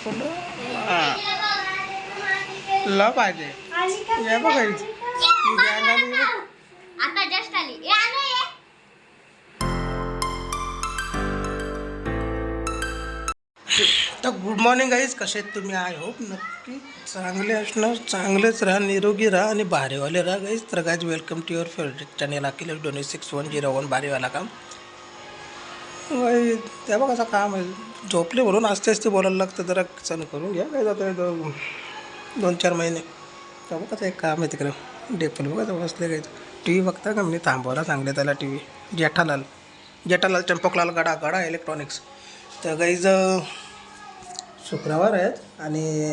ल पाहिजे हे बघायचं आता जस्ट आली तर गुड मॉर्निंग गाईज, कसे आहेत तुम्ही? आय होप नक्की चांगले असणार, चांगलेच राहा, निरोगी राहा आणि भारीवाले राहा गाईज. तर guys welcome to your favourite channel Akhilesh 2610 भारीवाला काम. त्या बघ असं काम आहे, झोपले म्हणून आस्ते आस्ते बोलायला लागतं, जरा चालू करून घ्या काय जातं 2-4 महिने. त्या बघ कसं एक काम आहे तिकडं डेपल बघा बसले गाईज. टी व्ही बघता का? मी थांबवला सांगले त्याला टी व्ही. जेठालाल चंपकलाल गडा गडा इलेक्ट्रॉनिक्स. तर गाईज शुक्रवार आहेत आणि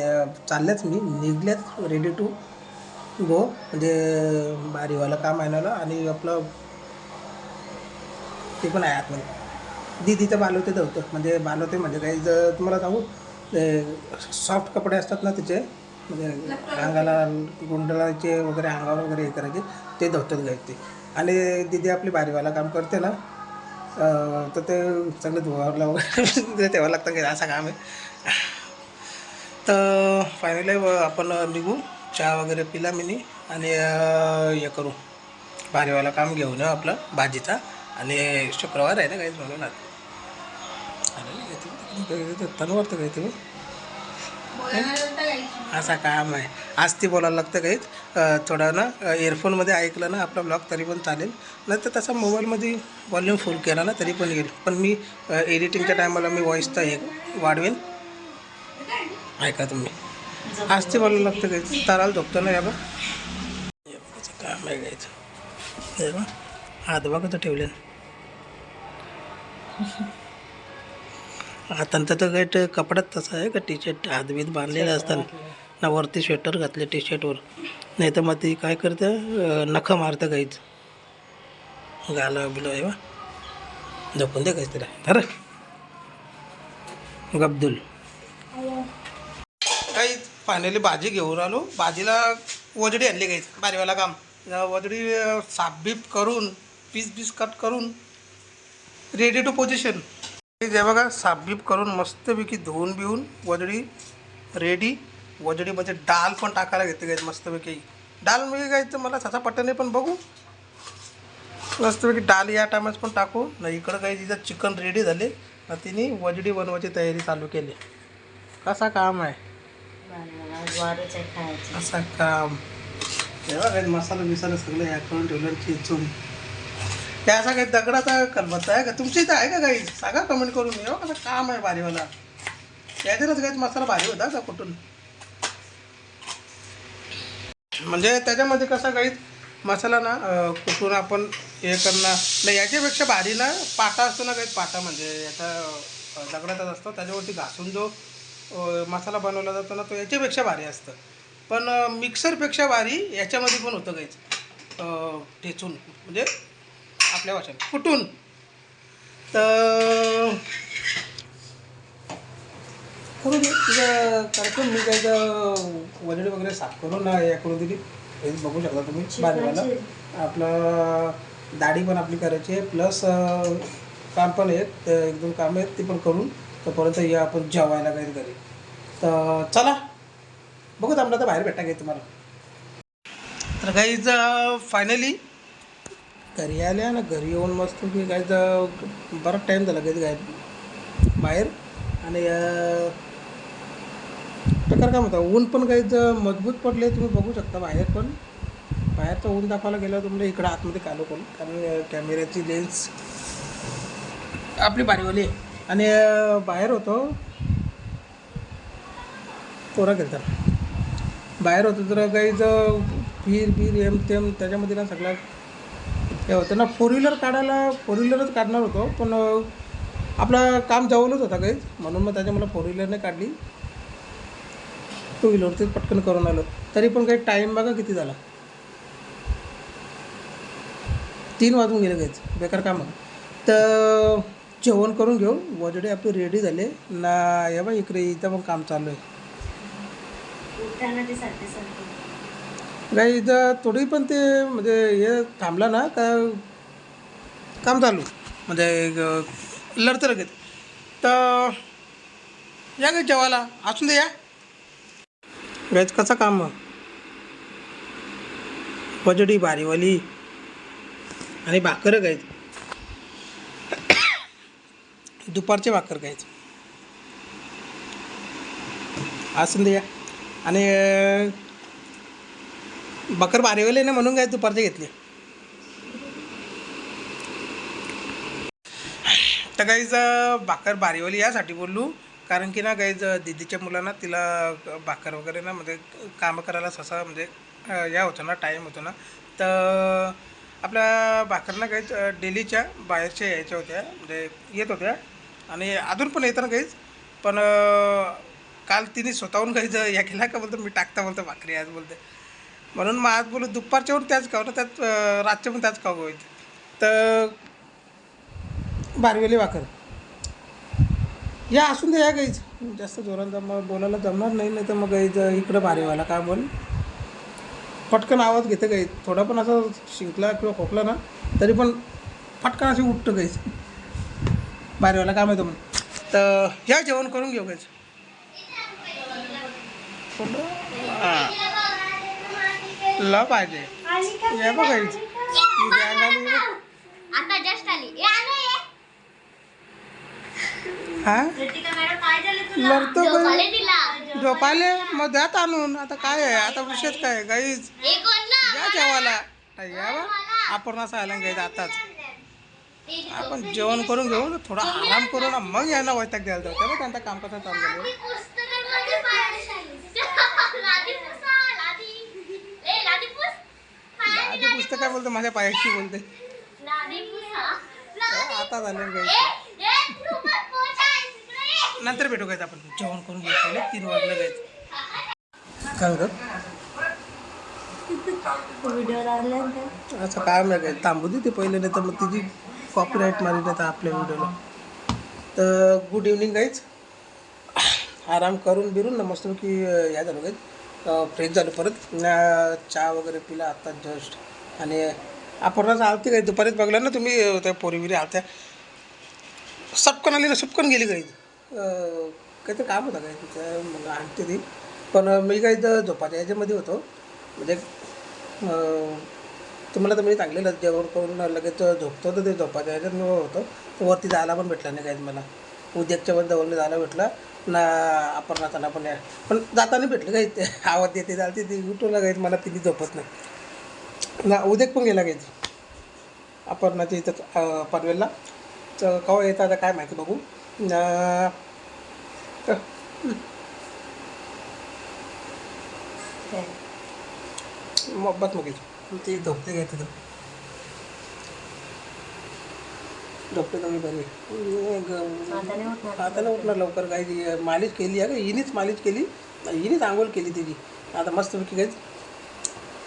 चालल्याच मी निघल्यात रेडी टू गो, म्हणजे बारीवाला काम आहे ना. आणि आपलं ते पण आहे आतमध्ये दीदीचं बालवते धवतं, म्हणजे बालवते म्हणजे काही जर तुम्हाला सांगू, सॉफ्ट कपडे असतात ना तिचे, म्हणजे अंगाला गुंडलाचे वगैरे अंगावर वगैरे हे करायचे, ते धवतात गायत ते. आणि दीदी आपली बारीवाला काम करते ना, तर ते सगळं धुवायला वगैरे तेव्हा लागतं की असं काम आहे. तर फायनली आपण निघू, चहा वगैरे पिला मिनी आणि हे करू, भारीवाला काम घेऊन येऊ आपलं भाजीचा. आणि शुक्रवार आहे ना काहीच म्हणून तनवरतं काही तुम्ही असा काम आहे. आज ती बोलायला लागतं काहीच थोडं ना, इयरफोनमध्ये ऐकलं ना आपला ब्लॉग तरी पण चालेल, नाही तर तसा मोबाईलमध्ये वॉल्यूम फुल केला ना तरी पण येईल. पण मी एडिटिंगच्या टायमाला मी व्हॉईसचा एक वाढवेन, ऐका तुम्ही. आज ते बोलायला लागतं काही ताराला झोपतं ना. या बघ काम आहे घ्यायचं, हे बघ हात बघा तर ठेवले आता. तर काही कपड्यात तसं आहे का, टी शर्ट हातबीत बांधलेले असतात ना, वरती स्वेटर घातले टी शर्टवर, नाही तर मग ती काय करतं नखं मारतं काहीच गालं बिलो आहे. झोपून दे काहीच तिला धर गब्दुल. काही फायनली भाजी घेऊन आलो, भाजीला वजडी आणली काहीच बारीवाला काम. वजडी साफबीप करून पीस कट करून रेडी टू पोझिशन. जे बघा साफबीप करून मस्तपैकी धुवून बिवून वजडी रेडी. वजडीमध्ये डाळ पण टाकायला घेते गायचं मस्तपैकी. डाळ मी गायचं मला तसा पटत नाही, पण बघू मस्तपैकी डाळ या टायमाच पण टाकू ना. इकडं काही तिचं चिकन रेडी झाले ना, तिने वजडी बनवायची तयारी चालू केली. कसा काम आहे असा काम. तेव्हा काही मसाला बिसाला सगळं या करून ठेवलं चिचून. त्या असा काही दगडाचा कलबत्ता आहे का तुमच्या इथं आहे का काही? सांगा कमेंट करून. येऊ कसं काम आहे भारीवाला. त्याच्यातच काही मसाला भारी होता का कुठून, म्हणजे त्याच्यामध्ये कसा काही मसाला ना कुठून आपण हे करणार नाही. याच्यापेक्षा भारी ना पाटा असतो ना काही, पाटा म्हणजे याचा दगडाचाच असतो, त्याच्यावरती घासून जो मसाला बनवला जातो ना, तो याच्यापेक्षा भारी असतं. पण मिक्सरपेक्षा भारी याच्यामध्ये पण होतं काहीच ठेचून, म्हणजे आपल्या भाषेत कुठून. तर करून तुझं करतो मी काही वजडी वगैरे साफ करून ना या करून दिली. हेच बघू शकता तुम्ही भाजीवाला. आपलं दाढी पण आपली करायची आहे, प्लस काम पण आहेत, एक दोन काम आहेत ते पण करून तोपर्यंत या आपण जेवायला काही घरी. तर चला बघू, आपलं तर बाहेर भेटा घे तुम्हाला. तर काहीच फायनली घरी आल्या ना, घरी येऊन मस्त की काहीच बराच टाईम झाला काही काय बाहेर. आणि प्रकार काय म्हणता, ऊन पण काहीच मजबूत पडले, तुम्ही बघू शकता. बाहेर पण बाहेरचं ऊन दाखवायला गेलं तुम्हाला इकडं आतमध्ये कालो करून, कारण कॅमेऱ्याची लेन्स आपली बारीवाली आहे. आणि बाहेर होतो पोरा घेतात, बाहेर होतं तर काहीच फिर एम तेम त्याच्यामध्ये ना सगळं हे होतं ना. फोर व्हीलरच काढणार होतो, पण आपलं काम जवळच होता काहीच, म्हणून मग त्याच्या मला फोर व्हीलरने काढली. टू व्हीलरचीच पटकन करून आलो. तरी पण काही टाईम बघा किती झाला, 3 वाजून गेले काहीच बेकार काम. तर जेवण करून घेऊ, वजडे आपले रेडी झाले ना. या बा इकडे इथं पण काम चालू आहे काही इथं थोडी, पण ते म्हणजे हे थांबलं ना का काम चालू, म्हणजे लढतं लगेच. तर या गाईज जेवायला असून दे या गाईज कसं काम मग वजडी बारीवाली आणि भाकर गाईज दुपारचे भाकर गाईज असून दे या आणि भाकर बारीवाली ना म्हणून गाईज दुपारचे घेतले तर गाईज भाकर बारीवाली यासाठी बोललो कारण की ना गाईज दीदीच्या मुलांना तिला भाकर वगैरे ना म्हणजे कामं करायला ससा म्हणजे या होतं ना टाईम होतो ना तर आपल्या भाकर ना गाईज डेलीच्या बाहेरच्या यायच्या होत्या म्हणजे येत होत्या आणि अजून पण येतं ना गाईज पण काल तिने स्वतःहून गाईज या केला का बोलतो मी टाकता बोलतो भाकरी आज बोलते म्हणून मग आज बोलू दुपारच्या पण त्याच खाऊ ना त्यात रातच्या पण त्याच खाऊ होईल तर बारवेली भाकर या असून दे या गाईज जास्त जोरात मग बोलायला जमणार नाही तर मग गाईज इकडं बारीवाला काय बोल पटकन आवाज घेतं गाईज थोडा पण असं शिंकला किंवा खोकला ना तरी पण पटकन असे उठतं गाईज बारीवाला काय माहिती मग तर या जेवण करून घेऊ गाईज ला पाहिजे या बघ गाईज हा लढतो झोपाले मग द्यात आणून आता काय आहे आता विषयच काय गाईज या जेवायला या बा आपण असं आलं गाईज आताच आपण जेवण करून घेऊ थोडा आराम करू ना मग यांना वैताग द्यायला जाऊ तेव्हा त्यांचं काम कसं चालू झालं आधी पुस्तक काय बोलते माझ्या पायाशी बोलते आता झालं गाईज नंतर भेटू गायचं आपण जेवण करून घ्यायचं 3 वाजलं गायचं काय होतं असं काय नाही काय थांबू दे ते पहिले नाही तर मग तिची कॉपीराईट मारी नाही तर आपल्या व्हिडिओला तर गुड इव्हनिंग गाईज आराम करून बिरून ना मस्तपैकी या झालो गाईज फ्रेश झालो परत चहा वगैरे पिला आत्ता जस्ट आणि आपण आलती गाईज दुपारीच बघला ना तुम्ही त्या पोरीबिरी आलत्या सपकन आली ना सपकन गेली गाईज काहीतरी काम होतं काय तिचं मला आणते ती पण मी काही तर झोपाच्या याच्यामध्ये होतो म्हणजे तुम्हाला तर मी चांगलेलं जेवण करून लगेच झोपतो तर ते झोपाच्या याच्यात मी होतो तर वरती जायला पण भेटला नाही काहीच मला उद्याच्या पण जवळ जायला भेटला ना आपण नाताना पण जाताना भेटलं काही ते आवाज देते चालते ती उठवला गाईत मला तिने झोपत नाही ना उद्याक पण गेला गाईच अपर्णाच्या इथं पनवेलला तर केव्हा येतं आता काय माहिती बघू मोहब्बत मग ती झोपते काय तिथं झोपते कमी बरी आता नाही उठणार लवकर काही मालिश केली आहे का हिनीच मालिश केली हिनीच आंघोळ केली तिची आता मस्तपैकी काहीच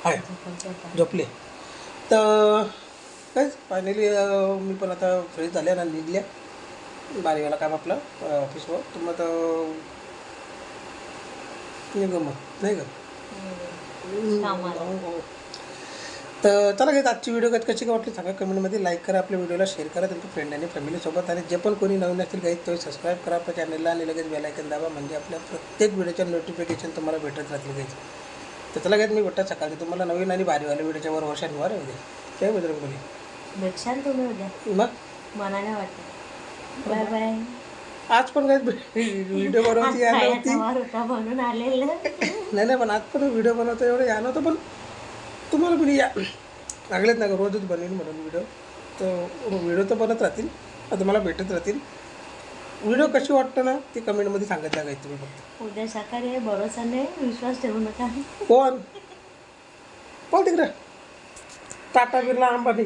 आहे झोपले तर काहीच फायनली मी पण आता फ्रेश झाल्या ना निघल्या बारीवाला काम आपलं ऑफिसवर तर मग मग नाही का तर चला घेत आजची व्हिडिओ कशी काय वाटली सांगा कमेंटमध्ये लाईक करा आपल्या व्हिडिओला शेअर करा त्यांच्या फ्रेंड आणि फॅमिलीसोबत आणि जे पण कोणी नवीन असतील काही तो सबस्क्राईब करा आपल्या चॅनलला आणि लगेच बेल आयकन दाबा म्हणजे आपल्या प्रत्येक व्हिडिओच्या नोटिफिकेशन तुम्हाला भेटत राहतील काही तर चला घेत मी भेटत सकाळी तुम्हाला नवीन आणि बारीवाल्या व्हिडिओच्या वर वर्षांवर उद्या जय बजरंगबली भेटशाल तुम्ही उद्या मग मनाने वाटतं बाय बाय आज पण काही व्हिडिओ बनवती या नव्हती म्हणून आलेलं नाही पण आज पण व्हिडिओ बनवतो एवढं या नव्हतं पण तुम्हाला पण या लागलेत ना रोजच बनवेल म्हणून व्हिडिओ तर व्हिडिओ तर बनत राहतील तुम्हाला भेटत राहतील व्हिडिओ कशी वाटतं ना ती कमेंटमध्ये सांगत जा काही तुम्ही फक्त उद्या सकाळी भरोसा नाही विश्वास ठेवू नका कोण बोल तिकडं टाटा बिर्ला अंबानी